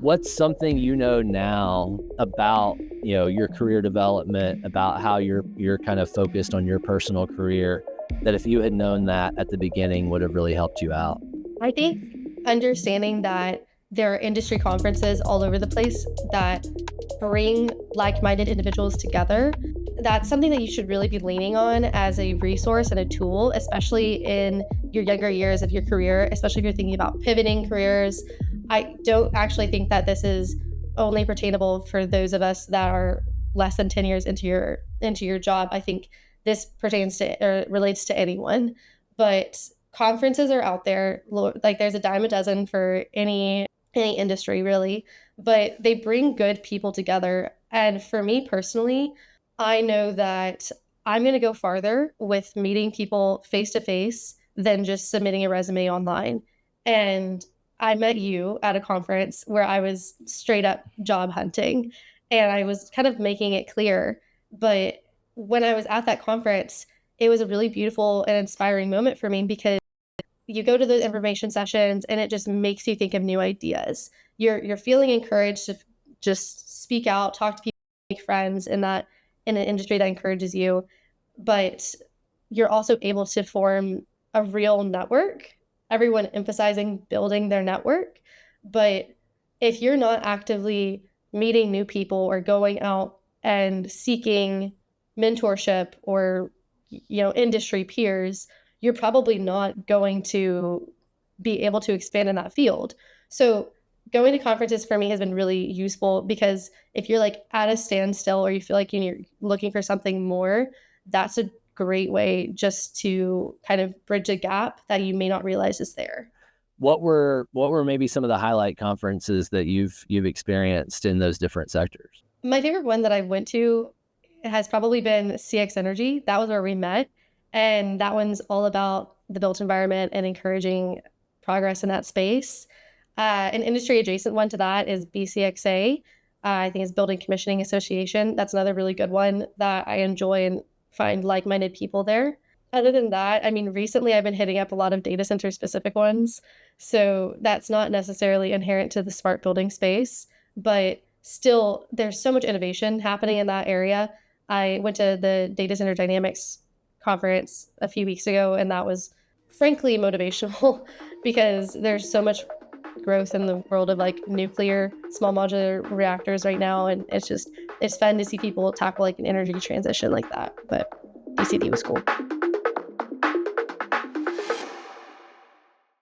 what's something you know now about, your career development, about how you're kind of focused on your personal career, that if you had known that at the beginning would have really helped you out? I think understanding that there are industry conferences all over the place that bring like-minded individuals together, that's something that you should really be leaning on as a resource and a tool, especially in your younger years of your career, especially if you're thinking about pivoting careers. I don't actually think that this is only pertainable for those of us that are less than 10 years into your job. I think this pertains to or relates to anyone. But conferences are out there. Like there's a dime a dozen for any industry really, but they bring good people together. And for me personally, I know that I'm going to go farther with meeting people face to face than just submitting a resume online. And I met you at a conference where I was straight up job hunting and I was kind of making it clear. But when I was at that conference, it was a really beautiful and inspiring moment for me because you go to the information sessions and it just makes you think of new ideas. You're feeling encouraged to just speak out, talk to people, make friends in an industry that encourages you, but you're also able to form a real network. Everyone emphasizing building their network, but if you're not actively meeting new people or going out and seeking mentorship or industry peers, you're probably not going to be able to expand in that field. So going to conferences for me has been really useful because if you're like at a standstill or you feel like you're looking for something more, that's a great way just to kind of bridge a gap that you may not realize is there. What were maybe some of the highlight conferences that you've experienced in those different sectors? My favorite one that I went to has probably been CX Energy. That was where we met. And that one's all about the built environment and encouraging progress in that space. An industry adjacent one to that is BCXA. I think it's Building Commissioning Association. That's another really good one that I enjoy and find like-minded people there. Other than that, I mean, recently I've been hitting up a lot of data center specific ones. So that's not necessarily inherent to the smart building space, but still there's so much innovation happening in that area. I went to the Data Center Dynamics conference a few weeks ago, and that was frankly motivational because there's so much growth in the world of like nuclear small modular reactors right now, and it's fun to see people tackle like an energy transition like that. But DCD was cool.